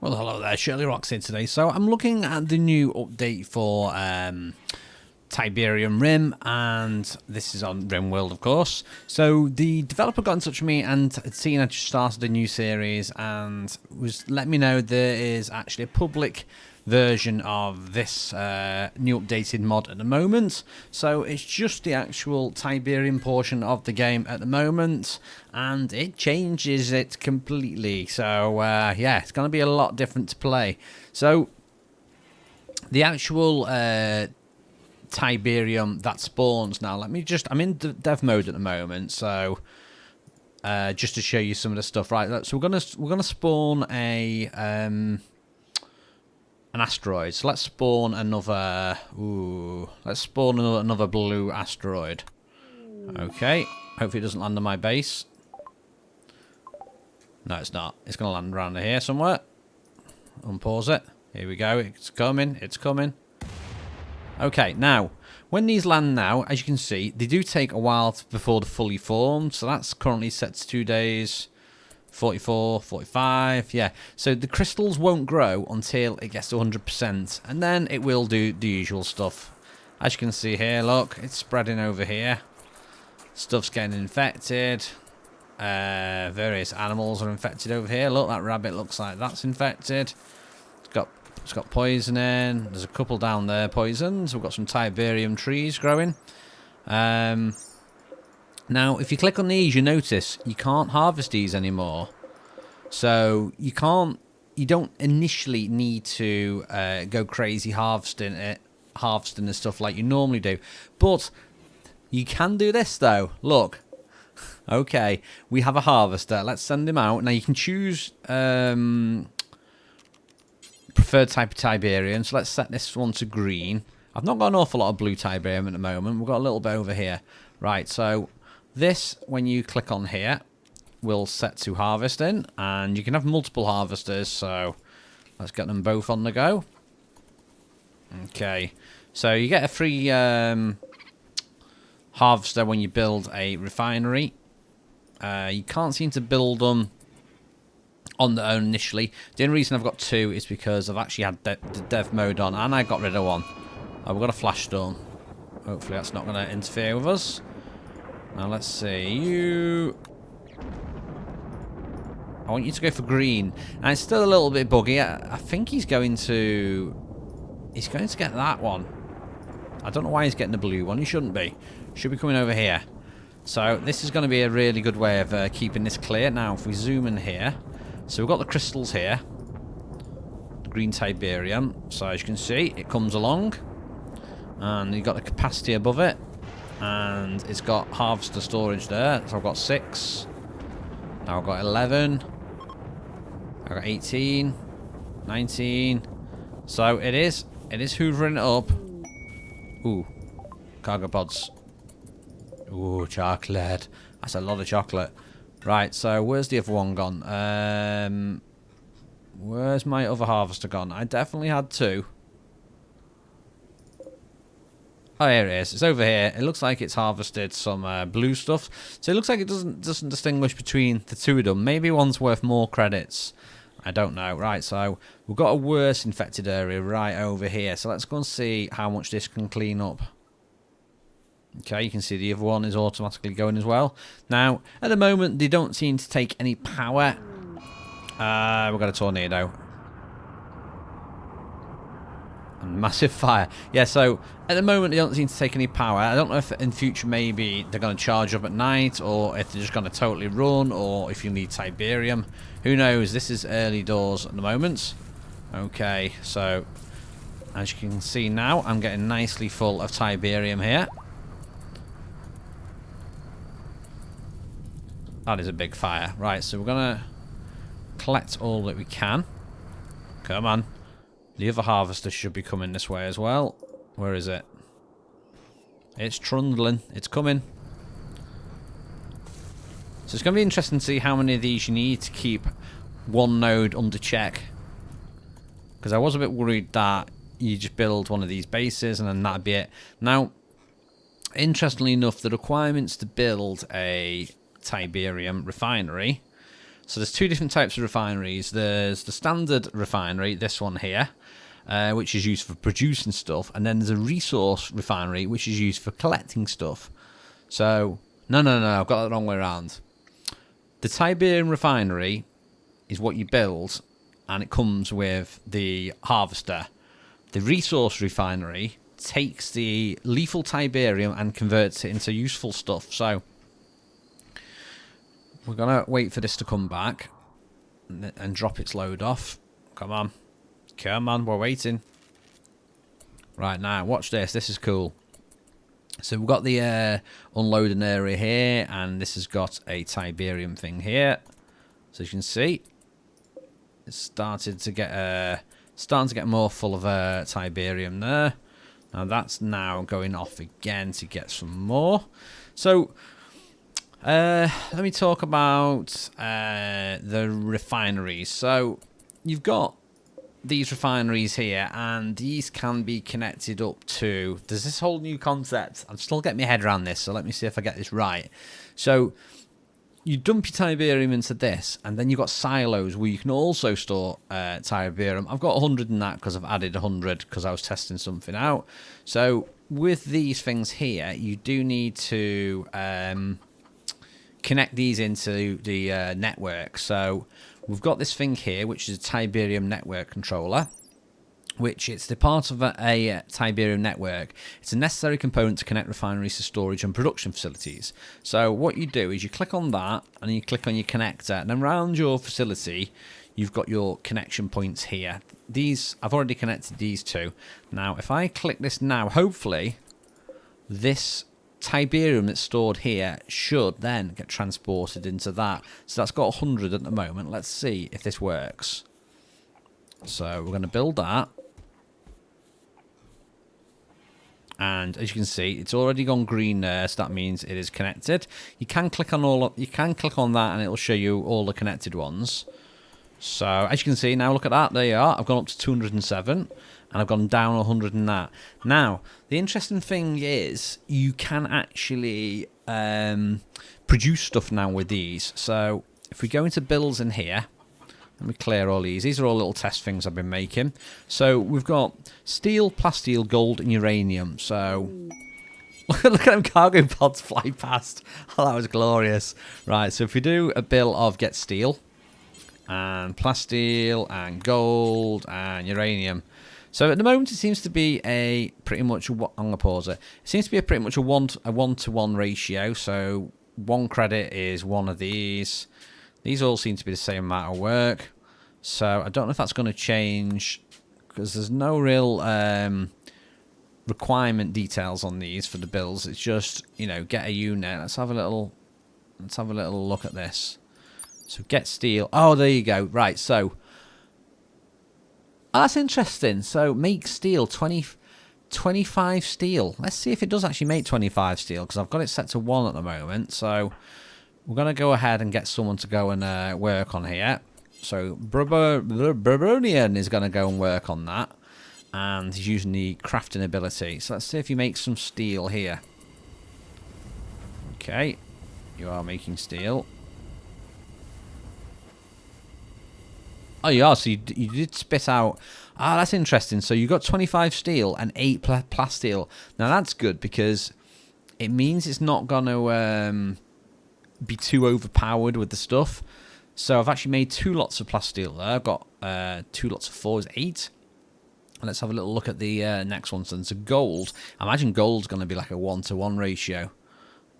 Well, hello there, shirlierox here today. So I'm looking at the new update for Tiberium Rim, and this is on rimworld, of course. So the developer got in touch with me and had seen I just started a new series and was letting me know there is actually a public version of this new updated mod at the moment. So it's just the actual Tiberium portion of the game at the moment, and it changes it completely. So yeah, it's going to be a lot different to play. So the actual Tiberium that spawns now, I'm in dev mode at the moment, so just to show you some of the stuff. Right, so we're gonna spawn an asteroid. So let's spawn another. Let's spawn another blue asteroid. Okay. Hopefully it doesn't land on my base. No, it's not. It's going to land around here somewhere. Unpause it. Here we go. It's coming. It's coming. Okay, now, when these land now, as you can see, they do take a while before they're fully formed. So that's currently set to 2 days. 44, 45, yeah. So the crystals won't grow until it gets to 100%, and then it will do the usual stuff. As you can see here, look, it's spreading over here. Stuff's getting infected. Various animals are infected over here. Look, that rabbit looks like that's infected. It's got poison in. There's a couple down there poisoned. We've got some Tiberium trees growing. Now, if you click on these, you notice you can't harvest these anymore. So you don't initially need to go crazy harvesting and stuff like you normally do. But you can do this though. Look. Okay, we have a harvester. Let's send him out. Now you can choose preferred type of Tiberium. So let's set this one to green. I've not got an awful lot of blue Tiberium at the moment. We've got a little bit over here. Right, so this, when you click on here, will set to harvesting, and you can have multiple harvesters, so let's get them both on the go. Okay, so you get a free harvester when you build a refinery. You can't seem to build them on their own initially. The only reason I've got two is because I've actually had the dev mode on, and I got rid of one. Oh, we've got a flash storm. Hopefully that's not going to interfere with us. Now let's see, I want you to go for green. And it's still a little bit buggy. I think he's going to get that one. I don't know why he's getting the blue one. He shouldn't be. Should be coming over here. So this is going to be a really good way of keeping this clear. Now if we zoom in here, so we've got the crystals here, the green Tiberium. So as you can see, it comes along, and you've got the capacity above it. And it's got harvester storage there. So I've got 6. Now I've got 11. I've got 18. 19. So it is hoovering it up. Ooh. Cargo pods. Ooh, chocolate. That's a lot of chocolate. Right, so where's the other one gone? Where's my other harvester gone? I definitely had 2. Oh, here it is. It's over here. It looks like it's harvested some blue stuff. So it looks like it doesn't distinguish between the two of them. Maybe one's worth more credits. I don't know. Right, so we've got a worse infected area right over here. So let's go and see how much this can clean up. Okay, you can see the other one is automatically going as well. Now, at the moment, they don't seem to take any power. We've got a tornado. Massive fire. Yeah, so at the moment they don't seem to take any power. I don't know if in future maybe they're going to charge up at night, or if they're just going to totally run, or if you need Tiberium. Who knows? This is early doors at the moment. Okay, so as you can see now, I'm getting nicely full of Tiberium here. That is a big fire. Right, so we're going to collect all that we can. Come on. The other harvester should be coming this way as well. Where is it? It's trundling. It's coming. So it's going to be interesting to see how many of these you need to keep one node under check. Because I was a bit worried that you just build one of these bases and then that'd be it. Now, interestingly enough, the requirements to build a Tiberium Refinery So there's two different types of refineries. There's the standard refinery, this one here, which is used for producing stuff, and then there's a resource refinery, which is used for collecting stuff. So, no, I've got that the wrong way around. The Tiberium Refinery is what you build, and it comes with the harvester. The Resource Refinery takes the lethal Tiberium and converts it into useful stuff. So we're going to wait for this to come back and drop its load off. Come on. Come on, we're waiting. Right, now, watch this. This is cool. So we've got the unloading area here, and this has got a Tiberium thing here. So you can see, it's started to get more full of Tiberium there. Now that's now going off again to get some more. So let me talk about the refineries. So you've got these refineries here, and these can be connected up to... There's this whole new concept. I'm still getting my head around this, so let me see if I get this right. So you dump your Tiberium into this, and then you've got silos where you can also store Tiberium. I've got 100 in that because I've added 100 because I was testing something out. So with these things here, you do need to connect these into the network. So we've got this thing here, which is a Tiberium network controller, which it's the part of a Tiberium network. It's a necessary component to connect refineries to storage and production facilities. So what you do is you click on that, and then you click on your connector, and then around your facility, you've got your connection points here. These, I've already connected these two. Now, if I click this now, hopefully, this Tiberium that's stored here should then get transported into that. So that's got 100 at the moment. Let's see if this works. So we're going to build that. And as you can see, it's already gone green there, so that means it is connected. You can click on that, and it'll show you all the connected ones. So as you can see, now look at that. There you are. I've gone up to 207, and I've gone down 100 in that. Now, the interesting thing is you can actually produce stuff now with these. So if we go into builds in here, let me clear all these. These are all little test things I've been making. So we've got steel, plasteel, gold, and uranium. So look at them cargo pods fly past. Oh, that was glorious. Right, so if we do a bill of get steel, and plasteel, and gold, and uranium. So at the moment it seems to be a pretty much, I'm going to pause it. It seems to be pretty much a one-to-one ratio. So one credit is one of these. These all seem to be the same amount of work. So I don't know if that's going to change, because there's no real requirement details on these for the bills. It's just, you know, get a unit. Let's have a little look at this. So get steel. Oh, there you go. Right, so that's interesting. So make steel 25 steel. Let's see if it does actually make 25 steel, because I've got it set to 1 at the moment. So we're going to go ahead and get someone to go and work on here. So Brabonian is going to go and work on that. And he's using the crafting ability. So let's see if he makes some steel here. Okay. You are making steel. Oh, you are. So you did spit out... Ah, that's interesting. So you got 25 steel and 8 plasteel. Now, that's good, because it means it's not going to be too overpowered with the stuff. So I've actually made 2 lots of plasteel there. I've got 2 lots of 4 is 8. And let's have a little look at the next one. So it's a gold. I imagine gold's going to be like a 1-to-1 ratio.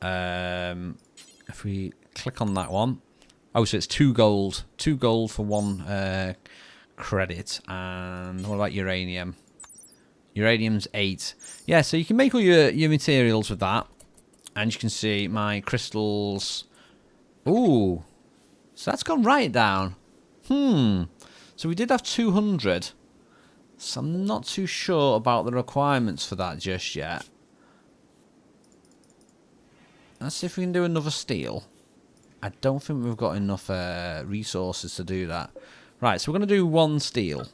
If we click on that one. Oh, so it's 2 gold. 2 gold for 1 credit. And what about uranium? Uranium's 8. Yeah, so you can make all your materials with that. And you can see my crystals. Ooh. So that's gone right down. So we did have 200. So I'm not too sure about the requirements for that just yet. Let's see if we can do another steel. I don't think we've got enough resources to do that. Right, so we're going to do 1 steel.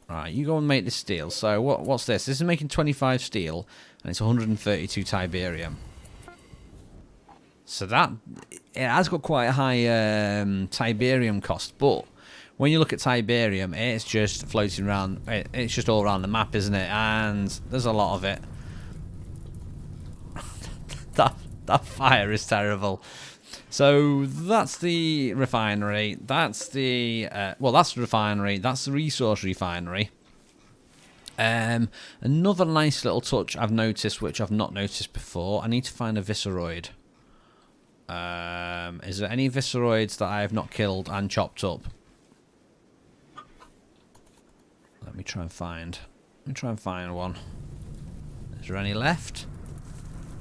Right, you go and make this steel. So what's this? This is making 25 steel, and it's 132 Tiberium. So that it has got quite a high Tiberium cost, but when you look at Tiberium, it's just floating around. It's just all around the map, isn't it? And there's a lot of it. that fire is terrible. So that's the refinery. That's the that's the refinery. That's the resource refinery. Another nice little touch I've noticed, which I've not noticed before. I need to find a visceroid. Is there any visceroids that I have not killed and chopped up? Let me try and find. One. Is there any left?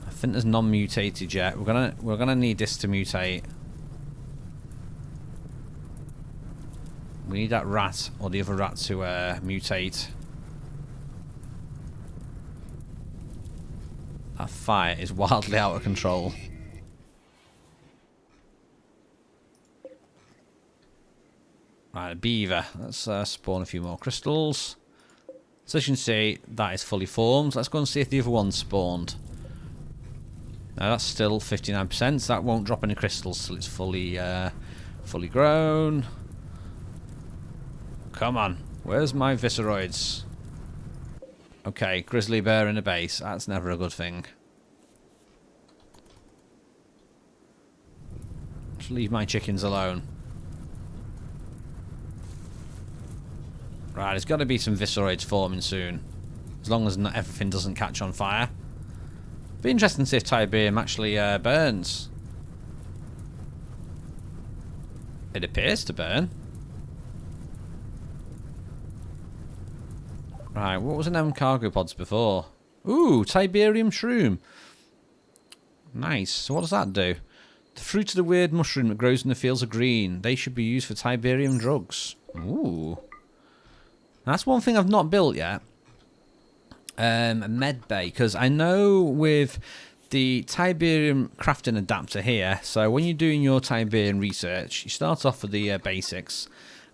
I think there's non-mutated yet. We're gonna need this to mutate. We need that rat or the other rat to mutate. That fire is wildly out of control. Right, beaver. Let's spawn a few more crystals. So as you can see, that is fully formed. Let's go and see if the other one's spawned. Now that's still 59%, so that won't drop any crystals till it's fully grown. Come on, where's my visceroids? Okay, grizzly bear in a base. That's never a good thing. Just leave my chickens alone. Right, there's got to be some visceroids forming soon. As long as not everything doesn't catch on fire. Be interesting to see if Tiberium actually burns. It appears to burn. Right, what was in them cargo pods before? Ooh, Tiberium shroom. Nice. So what does that do? The fruit of the weird mushroom that grows in the fields are green. They should be used for Tiberium drugs. Ooh. That's one thing I've not built yet. A med bay, because I know with the Tiberium crafting adapter here, so when you're doing your Tiberium research, you start off with the basics,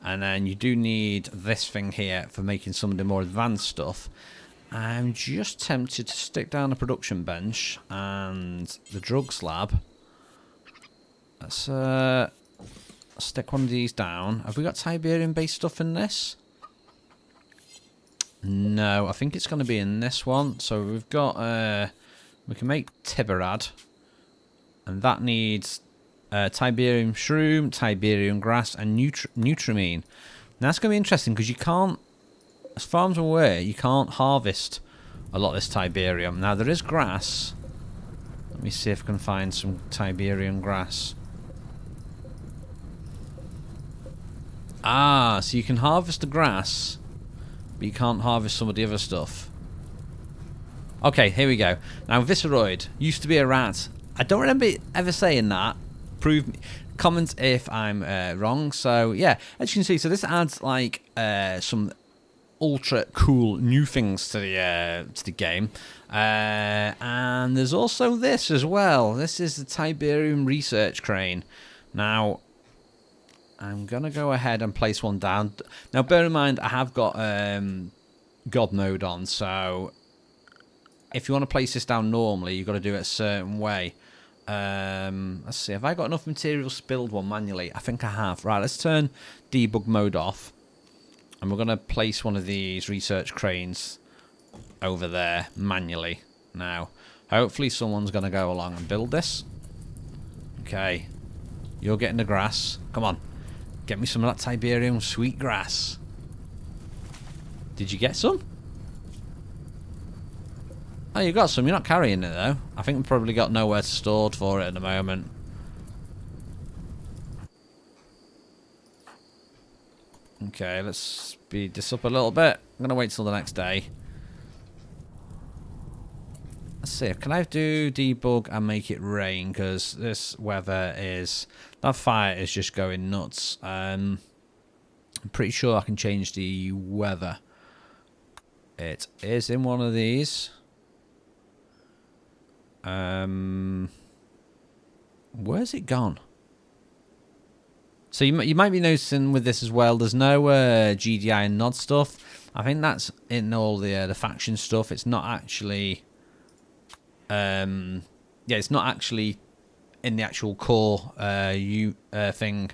and then you do need this thing here for making some of the more advanced stuff. I'm just tempted to stick down a production bench and the drugs lab. Let's stick one of these down. Have we got Tiberium based stuff in this? No, I think it's going to be in this one. So we've got, we can make Tiberad, and that needs Tiberium shroom, Tiberium grass, and Nutramine. Now that's going to be interesting because you can't, as far as I'm aware, you can't harvest a lot of this Tiberium. Now there is grass. Let me see if I can find some Tiberium grass. Ah, so you can harvest the grass, but you can't harvest some of the other stuff. Okay, here we go. Now, Visceroid used to be a rat. I don't remember ever saying that. Prove me. Comment if I'm wrong. So, yeah, as you can see, so this adds like some ultra cool new things to the game. And there's also this as well. This is the Tiberium Research Crane. Now, I'm going to go ahead and place one down. Now, bear in mind, I have got God mode on, so if you want to place this down normally, you've got to do it a certain way. Let's see, have I got enough materials to build one manually? I think I have. Right, let's turn debug mode off, and we're going to place one of these research cranes over there manually. Now, hopefully someone's going to go along and build this. Okay, you're getting the grass. Come on. Get me some of that Tiberium sweet grass. Did you get some? Oh, you got some. You're not carrying it, though. I think we've probably got nowhere to store for it at the moment. Okay, let's speed this up a little bit. I'm going to wait till the next day. Let's see. Can I do debug and make it rain? Because this weather is... That fire is just going nuts. I'm pretty sure I can change the weather. It is in one of these. Where's it gone? So you might be noticing with this as well, there's no GDI and nod stuff. I think that's in all the faction stuff. It's not actually... yeah, it's not actually in the actual core thing.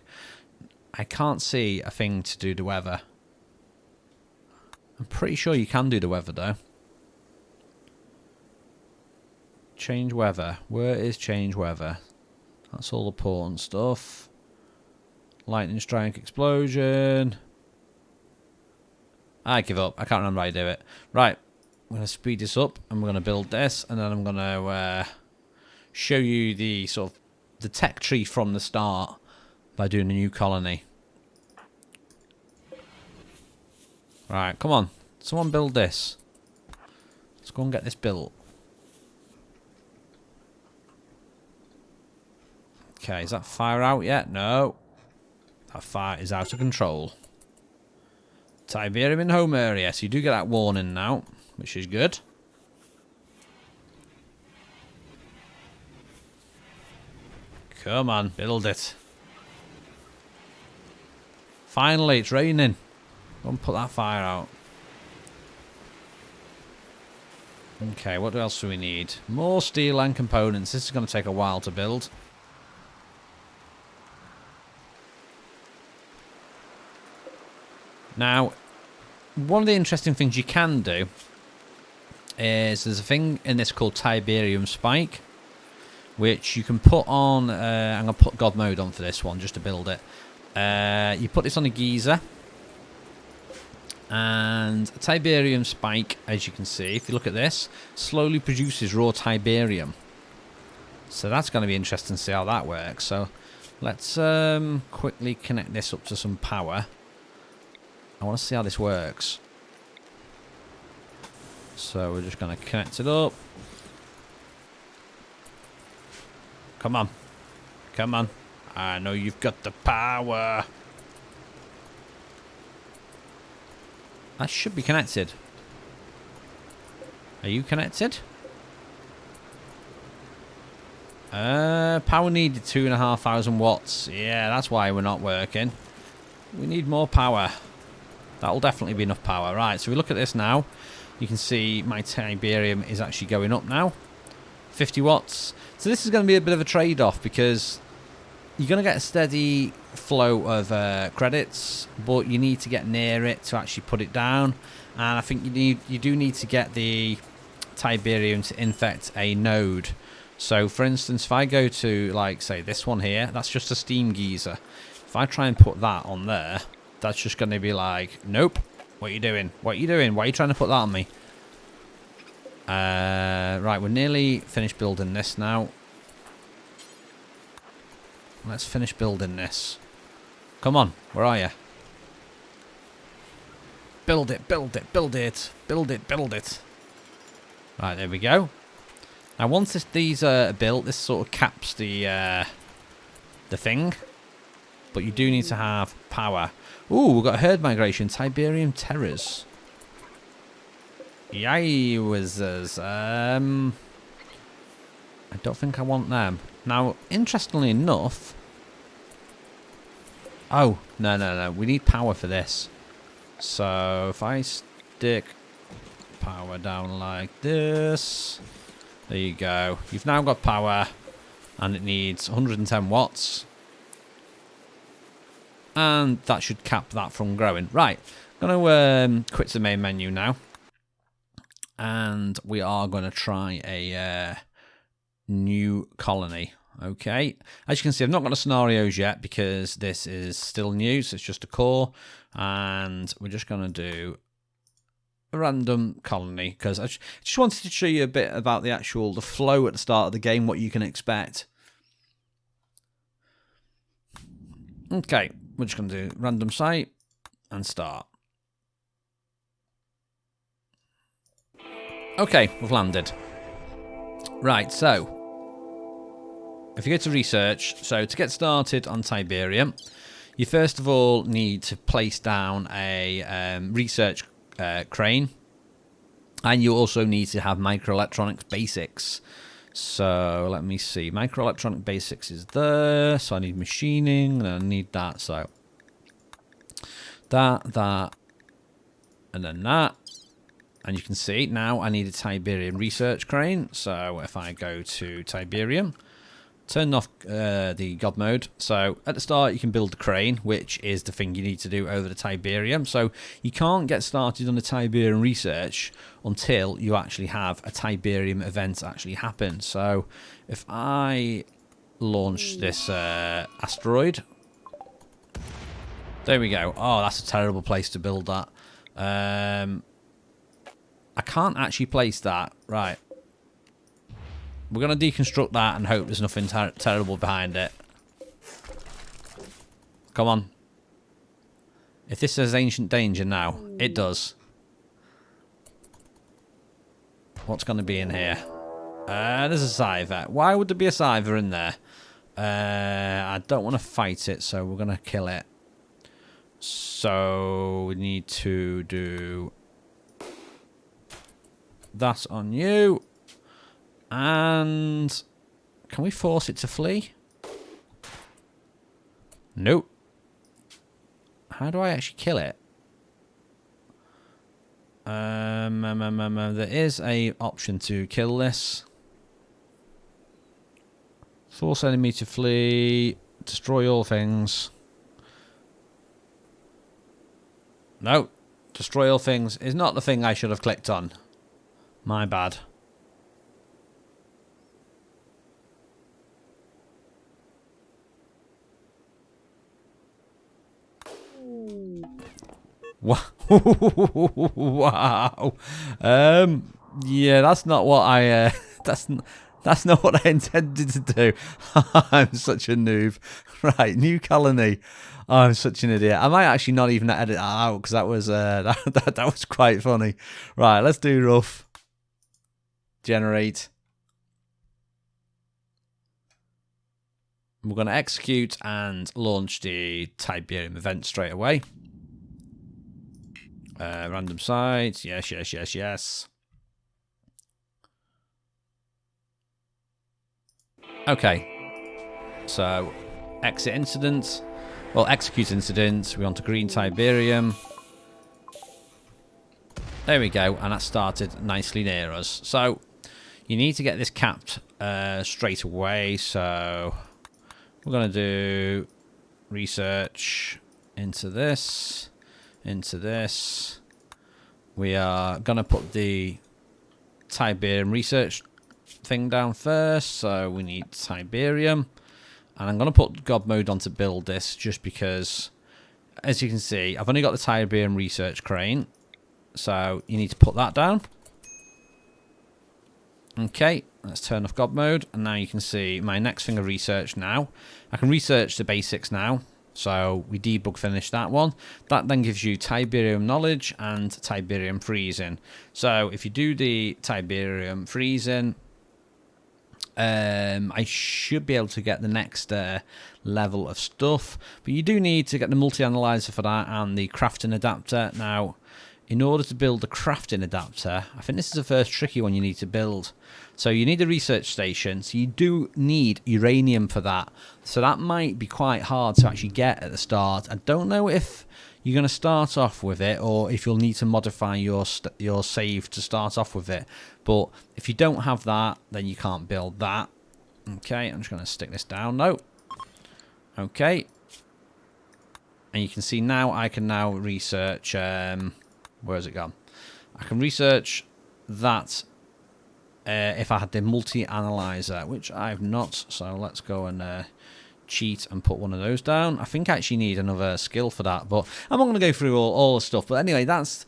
I can't see a thing to do the weather. I'm pretty sure you can do the weather though. Change weather. Where is change weather? That's all important stuff. Lightning strike, explosion. I give up. I can't remember how to do it. Right. I'm going to speed this up and we're going to build this, and then I'm going to show you the sort of the tech tree from the start by doing a new colony. Right, come on. Someone build this. Let's go and get this built. Okay, is that fire out yet? No. That fire is out of control. Tiberium in home area. So you do get that warning now, which is good. Come on, build it. Finally, it's raining. Go and put that fire out. Okay, what else do we need? More steel and components. This is going to take a while to build. Now, one of the interesting things you can do is there's a thing in this called Tiberium Spike, which you can put on. I'm going to put God mode on for this one just to build it. You put this on a geyser, and a Tiberium Spike, as you can see, if you look at this, slowly produces raw Tiberium. So that's going to be interesting to see how that works. So let's quickly connect this up to some power. I want to see how this works. So we're just going to connect it up. Come on. Come on. I know you've got the power. That should be connected. Are you connected? Power needed 2,500 watts. Yeah, that's why we're not working. We need more power. That'll definitely be enough power. Right, so we look at this now. You can see my Tiberium is actually going up now. 50 watts. So this is going to be a bit of a trade-off because you're going to get a steady flow of credits, but you need to get near it to actually put it down. And I think you do need to get the Tiberium to infect a node. So for instance, if I go to, like, say this one here, that's just a steam geyser. If I try and put that on there, that's just going to be like, nope, what are you doing? What are you doing? Why are you trying to put that on me? Right, we're nearly finished building this now. Let's finish building this. Come on, where are you? Build it, build it, build it, build it, build it. Right, there we go. Now once these are built, this sort of caps the thing. But you do need to have power. Ooh, we've got herd migration, Tiberium terrors. Yowzers. I don't think I want them. Now, interestingly enough... Oh, no. We need power for this. So, if I stick power down like this... There you go. You've now got power. And it needs 110 watts. And that should cap that from growing. Right. I'm going to quit the main menu now. And we are going to try a new colony. Okay. As you can see, I've not got the scenarios yet because this is still new. So it's just a core. And we're just going to do a random colony. Because I just wanted to show you a bit about the flow at the start of the game. What you can expect. Okay. We're just going to do random site and start. Okay, we've landed. Right, so if you go to research, so to get started on Tiberium, you first of all need to place down a research crane, and you also need to have microelectronics basics. So let me see, microelectronic basics is there, so I need machining, and I need that, so that, and then that. And you can see now I need a Tiberium Research Crane. So if I go to Tiberium turn off the God mode. So at the start you can build the crane, which is the thing you need to do over the Tiberium. So you can't get started on the Tiberium research until you actually have a Tiberium event actually happen. So if I launch this asteroid, there we go. Oh, that's a terrible place to build that. I can't actually place that. Right. We're going to deconstruct that and hope there's nothing terrible behind it. Come on. If this says ancient danger now, it does. What's going to be in here? There's a Scyther. Why would there be a Scyther in there? I don't want to fight it, so we're going to kill it. So we need to do that on you. And can we force it to flee? Nope. How do I actually kill it? There is a option to kill this. Force enemy to flee. Destroy all things. No. Destroy all things is not the thing I should have clicked on. My bad. Wow. Yeah, that's not what I that's not what I intended to do. I'm such a noob. Right, new colony. Oh, I'm such an idiot. I might actually not even edit that out because that was that was quite funny. Right, let's do rough. Generate. We're going to execute and launch the Tiberium event straight away. Random sites. Yes, yes, yes, yes. Okay. So, exit incident. Well, execute incident. We want to green Tiberium. There we go. And that started nicely near us. So, you need to get this capped straight away. So, we're going to do research into this. Into this. We are going to put the Tiberium research thing down first. So we need Tiberium. And I'm going to put God mode on to build this just because, as you can see, I've only got the Tiberium Research Crane. So you need to put that down. Okay, let's turn off God mode. And now you can see my next thing of research now. I can research the basics now. So we debug finish that one. That then gives you Tiberium knowledge and Tiberium freezing. So if you do the Tiberium freezing, I should be able to get the next level of stuff. But you do need to get the multi-analyzer for that and the crafting adapter. Now, in order to build the crafting adapter, I think this is the first tricky one you need to build. So you need a research station, so you do need uranium for that. So that might be quite hard to actually get at the start. I don't know if you're going to start off with it or if you'll need to modify your save to start off with it. But if you don't have that, then you can't build that. Okay, I'm just going to stick this down. No. Okay. And you can see now I can now research... where has it gone? I can research that if I had the multi-analyzer, which I've not. So let's go and cheat and put one of those down. I think I actually need another skill for that, but I'm not going to go through all the stuff. But anyway, that is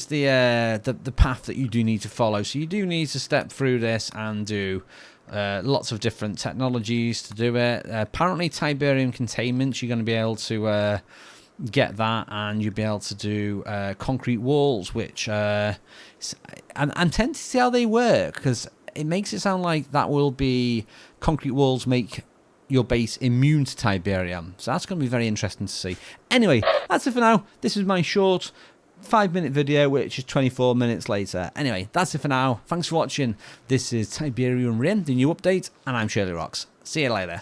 the path that you do need to follow. So you do need to step through this and do lots of different technologies to do it. Apparently, Tiberium containment, you're going to be able to get that, and you'll be able to do concrete walls, which and tend to see how they work, because it makes it sound like that will be concrete walls make your base immune to Tiberium. So that's going to be very interesting to see. Anyway, that's it for now. This is my short 5-minute video, which is 24 minutes later. Anyway, that's it for now. Thanks for watching. This is Tiberium Rim, the new update, and I'm shirlierox. See you later.